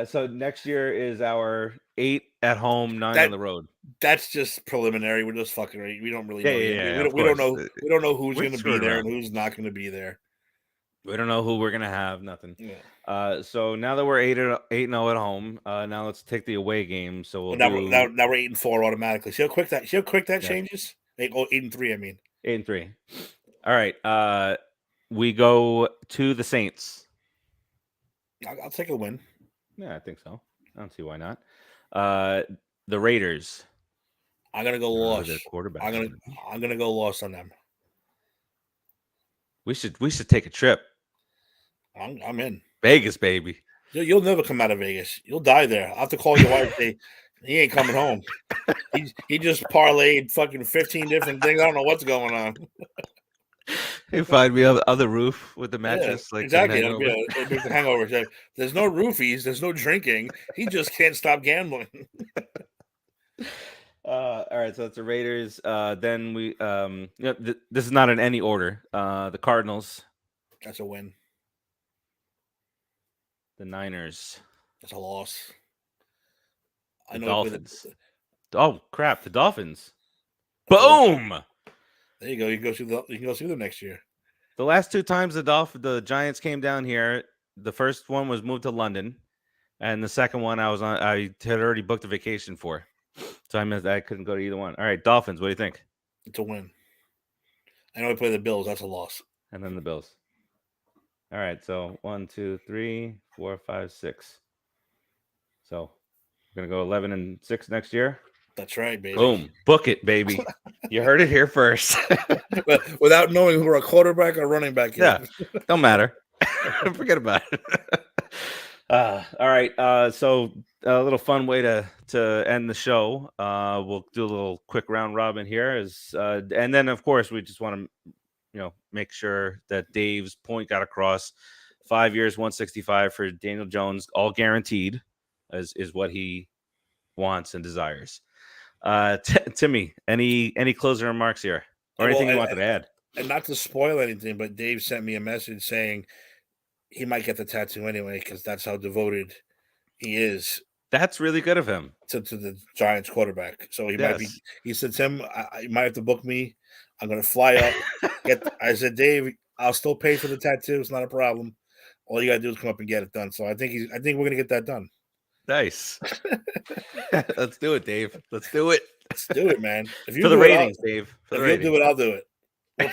So next year is our 8 at home, 9 on the road. That's just preliminary. We're just fucking. We don't really know. Yeah, we don't know. We don't know who's going to be there and who's not going to be there. We don't know who we're going to have. Nothing. Yeah. So now that we're 8-0 at home, now let's take the away game. So we'll now we're 8-4 automatically. See how quick that changes. 8-3. I mean 8-3. All right. We go to the Saints. I'll take a win. Yeah, I think so. I don't see why not. The Raiders. I'm gonna go loss. Their quarterback. I'm gonna go loss on them. We should take a trip. I'm in Vegas, baby. You'll never come out of Vegas. You'll die there. I'll have to call your wife. Say he ain't coming home. He just parlayed fucking 15 different things. I don't know what's going on. You find me on the roof with the mattress, Yeah, like exactly. It'll It'll be the hangover. There's no roofies. There's no drinking. He just can't stop gambling. All right, so it's the Raiders. Then we, this is not in any order. The Cardinals, That's a win. the Niners, That's a loss. the Dolphins. Oh crap, the Dolphins! Boom! There you go. You can go see them next year. The last two times the Giants came down here, the first one was moved to London, and the second one I had already booked a vacation for, so I couldn't go to either one. All right, Dolphins. What do you think? It's a win. I know we play the Bills. That's a loss. And then the Bills. All right, so 1, 2, 3, 4, 5, 6. So we're gonna go 11-6 next year. That's right, baby. Boom, book it, baby. You heard it here first. Without knowing who our quarterback or running back is. Yeah, don't matter. Forget about it. All right. So a little fun way to end the show. We'll do a little quick round robin here, and then of course we just want to, make sure that Dave's point got across. 5 years, 165 for Daniel Jones, all guaranteed, is what he wants and desires. Timmy, any closing remarks here, or anything you wanted to add? And not to spoil anything, but Dave sent me a message saying he might get the tattoo anyway because that's how devoted he is. That's really good of him to the Giants quarterback. So he might be. He said, "Tim, you might have to book me. I'm going to fly up." I said, "Dave, I'll still pay for the tattoo. It's not a problem. All you got to do is come up and get it done." So I think we're going to get that done. Nice. Let's do it, Dave. Let's do it. Let's do it, man. If you for the ratings, Dave. If you'll do it, I'll do it. No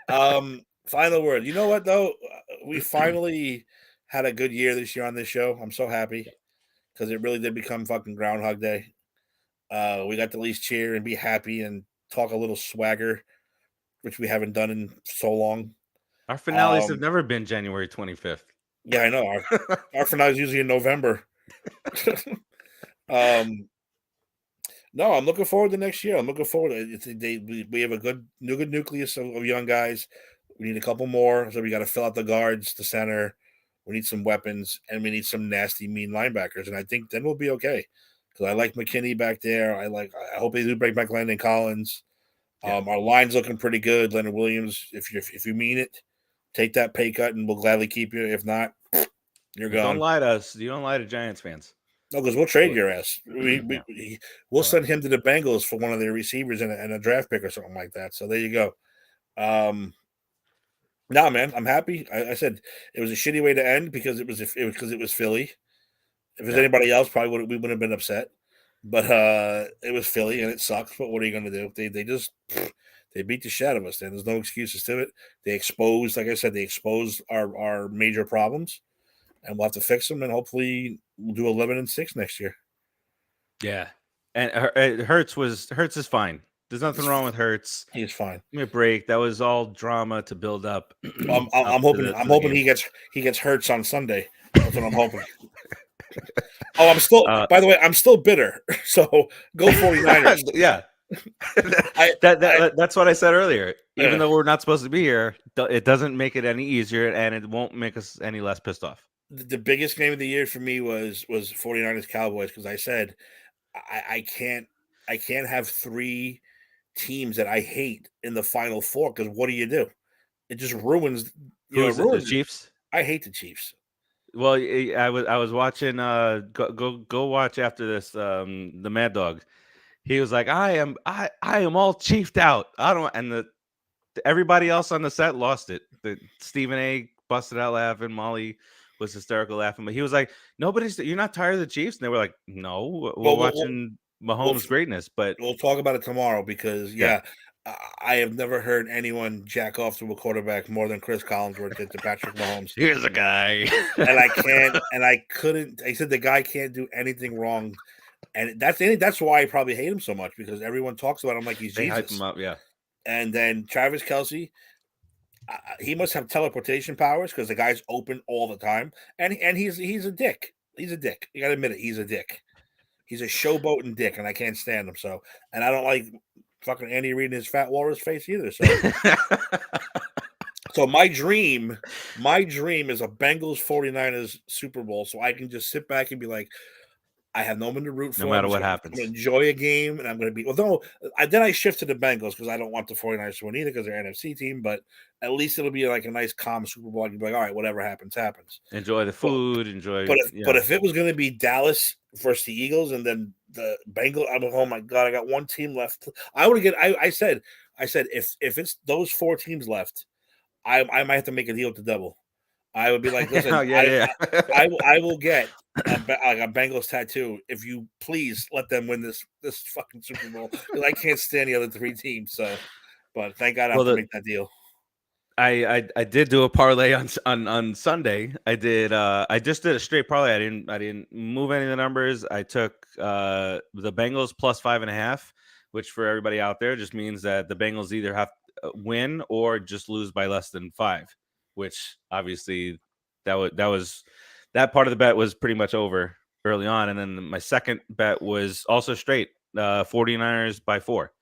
problem. Final word. You know what though? We finally had a good year this year on this show. I'm so happy because it really did become fucking Groundhog Day. We got to at least cheer and be happy and talk a little swagger, which we haven't done in so long. Our finales have never been January 25th. Yeah, I know. Our finales usually in November. No, I'm looking forward to next year. I'm looking forward. We have a good nucleus of young guys. We need a couple more, so we got to fill out the guards, the center. We need some weapons, and we need some nasty, mean linebackers. And I think then we'll be okay. Because I like McKinney back there. I hope they do bring back Landon Collins. Yeah. Our line's looking pretty good. Leonard Williams, if you mean it, take that pay cut, and we'll gladly keep you. If not, you're gone. Don't lie to us. You don't lie to Giants fans. No, because we'll trade your ass. We'll send him to the Bengals for one of their receivers and a draft pick or something like that. So there you go. Nah, man, I'm happy. I said it was a shitty way to end because it was Philly. If it was anybody else, we wouldn't have been upset. But it was Philly and it sucks. But what are you going to do? They beat the shit out of us. Then there's no excuses to it. They exposed, like I said, our major problems, and we'll have to fix them. And hopefully, we'll do 11-6 next year. Yeah, and Hurts is fine. There's nothing wrong with Hurts. He's fine. Give me a break. That was all drama to build up. I'm hoping he gets Hurts on Sunday. That's what I'm hoping. Oh, I'm still. By the way, I'm still bitter. So go 49ers. Yeah, that's what I said earlier. Even though we're not supposed to be here, it doesn't make it any easier, and it won't make us any less pissed off. The biggest game of the year for me was 49ers Cowboys because I said I can't have three teams that I hate in the Final Four because what do? It just ruins. The Chiefs. I hate the Chiefs. Well, I was watching. Go watch after this. The Mad Dog. He was like, I am all chiefed out. I don't. And everybody else on the set lost it. Stephen A. busted out laughing. Molly was hysterical laughing. But he was like, you're not tired of the Chiefs? And they were like, no, we're watching Mahomes' greatness. But we'll talk about it tomorrow because I have never heard anyone jack off to a quarterback more than Chris Collinsworth did to Patrick Mahomes. Here's a guy. And I can't, and I couldn't. I said the guy can't do anything wrong, and that's why I probably hate him so much, because everyone talks about him like he's They Jesus. hype him up, yeah. And then Travis Kelce, he must have teleportation powers because the guy's open all the time, and he's a dick. He's a dick. You got to admit it. He's a dick. He's a showboating dick, and I can't stand him. So, and I don't like fucking Andy Reid in his fat walrus face either. So, so my dream is a Bengals 49ers Super Bowl, so I can just sit back and be like, I have no one to root for. No matter what happens. I'm going to enjoy a game, and I'm going to be. Although then I shift to the Bengals because I don't want the 49ers to win either because they're an NFC team. But at least it'll be like a nice, calm Super Bowl. I can be like, all right, whatever happens, happens. Enjoy the food. Enjoy. But if it was going to be Dallas versus the Eagles and then the Bengals, I'm like, oh my god, I got one team left. I would get. I said if it's those 4 teams left, I might have to make a deal with the devil. I would be like, listen, I will get a Bengals tattoo if you please let them win this fucking Super Bowl, because I can't stand the other 3 teams. So, but thank God I have to make that deal. I did do a parlay on Sunday. I just did a straight parlay. I didn't move any of the numbers. I took the Bengals plus 5.5, which for everybody out there just means that the Bengals either have to win or just lose by less than 5. Which obviously that part of the bet was pretty much over early on. And then my second bet was also straight 49ers by 4,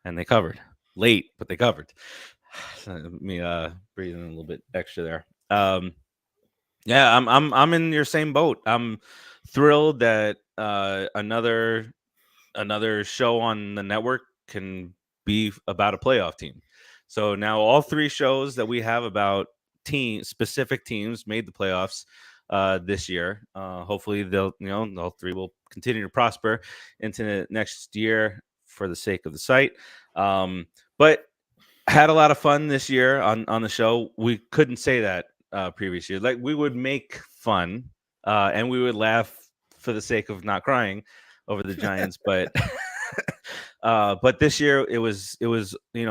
and they covered late, but they covered. Me breathing a little bit extra there. Yeah, I'm in your same boat. I'm thrilled that another show on the network can be about a playoff team. So now all 3 shows that we have about specific teams made the playoffs this year. Hopefully all 3 will continue to prosper into the next year for the sake of the site. But had a lot of fun this year on the show. We couldn't say that previous year. Like, we would make fun and we would laugh for the sake of not crying over the Giants, but this year it was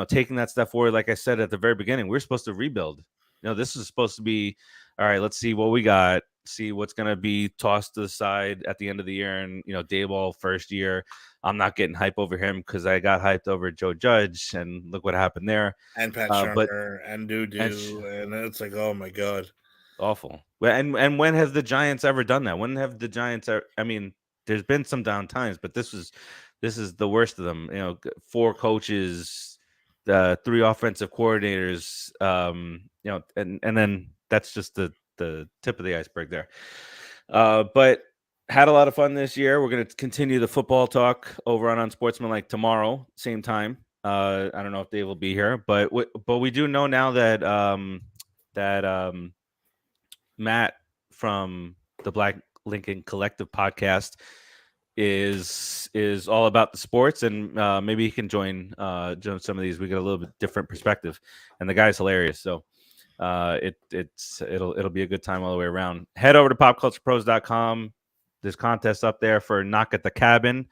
taking that step forward. Like I said at the very beginning, we're supposed to rebuild. This is supposed to be all right. Let's see what we got. See what's going to be tossed to the side at the end of the year. And Daboll first year, I'm not getting hype over him because I got hyped over Joe Judge, and look what happened there. And Pat Shermer and and it's like, oh my god, awful. And when has the Giants ever done that? When have the Giants I mean, there's been some down times, but this is the worst of them. 4 coaches, 3 offensive coordinators, and then that's just the tip of the iceberg there. But had a lot of fun this year. We're going to continue the football talk over on Unsportsmanlike tomorrow, same time. I don't know if Dave will be here, but we do know now that Matt from the Black Lincoln Collective podcast is all about the sports, and maybe he can join some of these. We get a little bit different perspective, and the guy's hilarious. So it'll be a good time all the way around. Head over to popculturepros.com. There's contests up there for Knock at the Cabin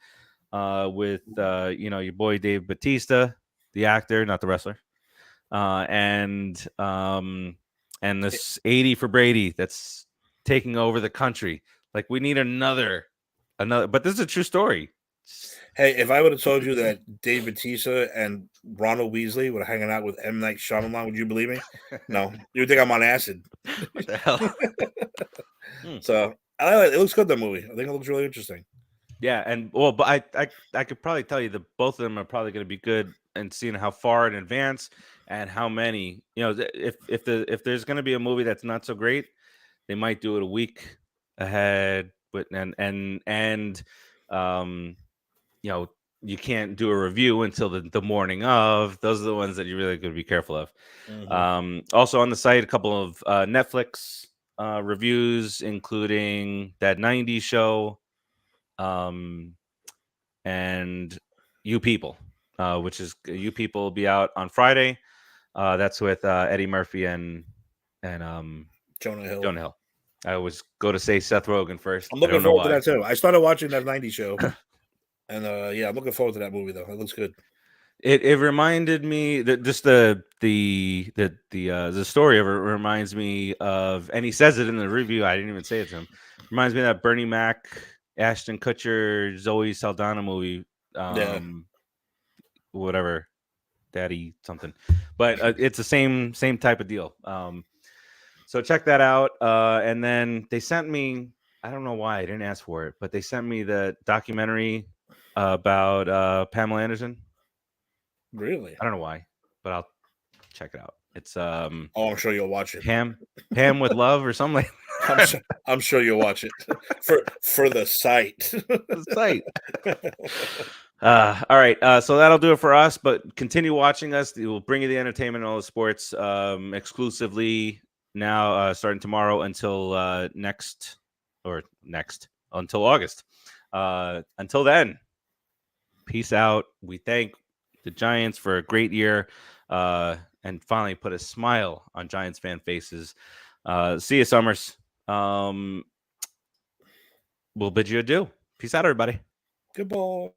with your boy Dave Bautista, the actor, not the wrestler, and this 80 for Brady that's taking over the country. Like, we need another, but this is a true story. Hey, if I would have told you that Dave Bautista and Ronald Weasley were hanging out with M. Night Shyamalan, would you believe me? No, you would think I'm on acid. What the hell? So it looks good, that movie. I think it looks really interesting. Yeah, and but I could probably tell you that both of them are probably going to be good, and seeing how far in advance and how many. If there's going to be a movie that's not so great, they might do it a week ahead. But you can't do a review until the morning of. Those are the ones that you really got to be careful of. Mm-hmm. Also on the site, a couple of Netflix reviews, including that 90s show, and You People, which is You People will be out on Friday. That's with Eddie Murphy and Jonah Hill. I always go to say Seth Rogen first. I'm looking forward to that too. I started watching that 90s show. And I'm looking forward to that movie, though. It looks good. It reminded me that just the story of it reminds me of, and he says it in the review. I didn't even say it to him. Reminds me of that Bernie Mac, Ashton Kutcher, Zoe Saldana movie. Yeah. Whatever, Daddy something, but it's the same type of deal. So check that out. And then they sent me. I don't know why I didn't ask for it, but they sent me the documentary about Pamela Anderson. Really? I don't know why, but I'll check it out. It's Oh, I'm sure you'll watch it. Pam with Love or something like I'm sure you'll watch it for the site. the site. All right. So that'll do it for us, but continue watching us. We'll bring you the entertainment and all the sports exclusively now, starting tomorrow until next until August. Until then, peace out. We thank the Giants for a great year and finally put a smile on Giants fan faces. See you, Summers. We'll bid you adieu. Peace out, everybody. Goodbye.